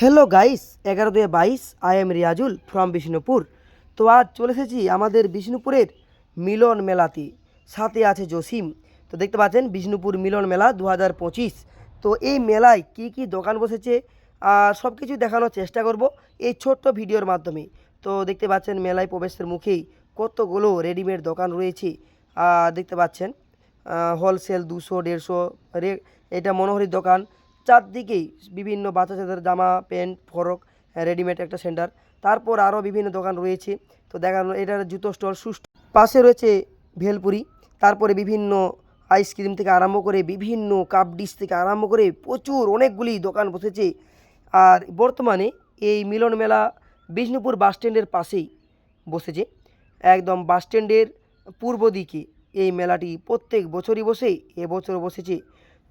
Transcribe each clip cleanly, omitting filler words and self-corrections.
Hello guys, 11/2/22 I am Riazul from Bishnupur. তো আজ চলে এসেছি আমাদের বিষ্ণুপুরের মিলন মেলাতে। সাথে আছে জসিম। তো দেখতে পাচ্ছেন বিষ্ণুপুর মিলন মেলা 2025। তো এই মেলায় কি কি দোকান বসেছে আর সব কিছু দেখানোর চেষ্টা করব এই ছোট্ট ভিডিওর মাধ্যমে। তো দেখতে পাচ্ছেন মেলায় প্রবেশের মুখেই কতগুলো রেডিমেড দোকান রয়েছে। আর দেখতে পাচ্ছেন হোলসেল 200-150 এটা মনোহরির দোকান। চারদিকেই বিভিন্ন বাচ্চাদের জামা প্যান্ট ফরক রেডিমেড একটা সেন্টার। তারপর আরও বিভিন্ন দোকান রয়েছে। তো দেখানো এটার জুতো স্টল সুষ্ঠু পাশে রয়েছে ভেলপুরি। তারপরে বিভিন্ন আইসক্রিম থেকে আরম্ভ করে বিভিন্ন কাপ ডিশ থেকে আরম্ভ করে প্রচুর অনেকগুলি দোকান বসেছে। আর বর্তমানে এই মিলন মেলা বিষ্ণুপুর বাস স্ট্যান্ডের পাশেই বসেছে, একদম বাস স্ট্যান্ডের পূর্ব দিকে। এই মেলাটি প্রত্যেক বছরই বসে, এবছর বসেছে।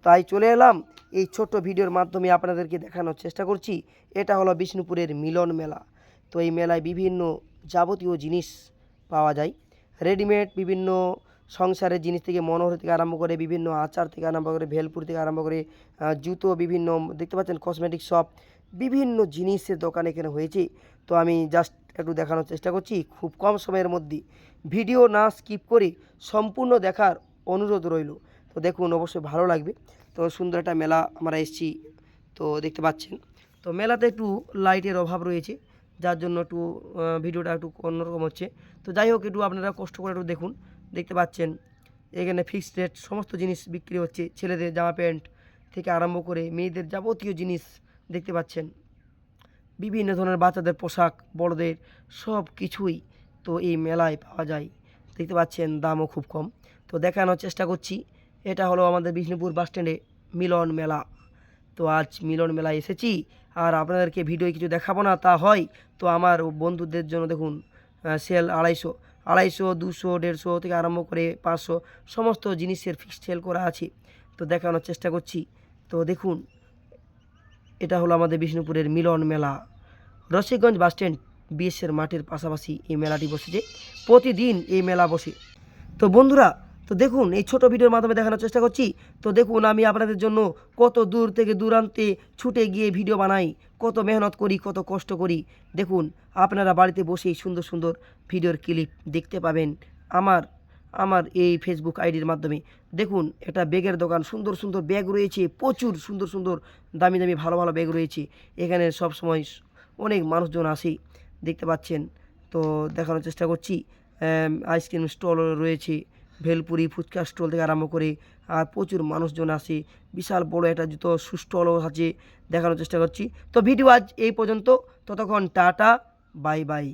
তাই চলে এলাম এই ছোট্ট ভিডিওর মাধ্যমে আপনাদেরকে দেখানোর চেষ্টা করছি। এটা হলো বিষ্ণুপুরের মিলন মেলা। তো এই মেলায় বিভিন্ন যাবতীয় জিনিস পাওয়া যায়, রেডিমেড বিভিন্ন সংসারের জিনিস থেকে মনোহর থেকে আরম্ভ করে বিভিন্ন আচার থেকে আরম্ভ করে ভেলপুর থেকে আরম্ভ করে জুতো বিভিন্ন দেখতে পাচ্ছেন কসমেটিক শপ, বিভিন্ন জিনিসের দোকান এখানে হয়েছে। তো আমি জাস্ট একটু দেখানোর চেষ্টা করছি খুব কম সময়ের মধ্যে। ভিডিও না স্কিপ করে সম্পূর্ণ দেখার অনুরোধ রইল। তো দেখুন, অবশ্যই ভালো লাগবে। তো সুন্দর একটা মেলা আমরা এসেছি, তো দেখতে পাচ্ছেন। তো মেলাতে একটু লাইটের অভাব রয়েছে, যার জন্য একটু ভিডিওটা একটু অন্যরকম হচ্ছে। তো যাই হোক, একটু আপনারা কষ্ট করে একটু দেখুন। দেখতে পাচ্ছেন এখানে ফিক্সড রেট সমস্ত জিনিস বিক্রি হচ্ছে, ছেলেদের জামা প্যান্ট থেকে আরম্ভ করে মেয়েদের যাবতীয় জিনিস দেখতে পাচ্ছেন। বিভিন্ন ধরনের বাচ্চাদের পোশাক, বড়দের সব কিছুই তো এই মেলায় পাওয়া যায়। দেখতে পাচ্ছেন দামও খুব কম। তো দেখানোর চেষ্টা করছি। এটা হলো আমাদের বিষ্ণুপুর বাস স্ট্যান্ডে মিলন মেলা। তো আজ মিলন মেলায় এসেছি, আর আপনাদেরকে ভিডিও কিছু দেখাবো না তা হয়। তো আমার বন্ধুদের জন্য দেখুন সেল 250, 200, 150 থেকে আরম্ভ করে 500 সমস্ত জিনিসের ফিক্সড সেল করা আছে। তো দেখানোর চেষ্টা করছি। তো দেখুন, এটা হলো আমাদের বিষ্ণুপুরের মিলন মেলা। রসিকগঞ্জ বাসস্ট্যান্ড বিএসের মাঠের পাশাপাশি এই মেলাটি বসেছে। প্রতিদিন এই মেলা বসে। তো বন্ধুরা, তো দেখুন এই ছোট ভিডিওর মাধ্যমে দেখানোর চেষ্টা করছি। তো দেখুন আমি আপনাদের জন্য কত দূর থেকে দূরান্তে ছুটে গিয়ে ভিডিও বানাই, কত মেহনত করি, কত কষ্ট করি। দেখুন আপনারা বাড়িতে বসেই সুন্দর সুন্দর ভিডিওর ক্লিপ দেখতে পাবেন আমার আমার এই ফেসবুক আইডির মাধ্যমে। দেখুন এটা ব্যাগের দোকান, সুন্দর সুন্দর ব্যাগ রয়েছে, প্রচুর সুন্দর সুন্দর দামি দামি ভালো ভালো ব্যাগ রয়েছে। এখানে সব সময় অনেক মানুষজন আসে, দেখতে পাচ্ছেন। তো দেখানোর চেষ্টা করছি। আইসক্রিম স্টল রয়েছে, ভেলপুরি ফুচকা স্টল থেকে আরম্ভ করে আর প্রচুর মানুষজন আসে। বিশাল বড় একটা জুতো স্টলও আছে, দেখানোর চেষ্টা করছি। তো ভিডিও আজ এই পর্যন্ত। ততক্ষণ টাটা, বাই বাই।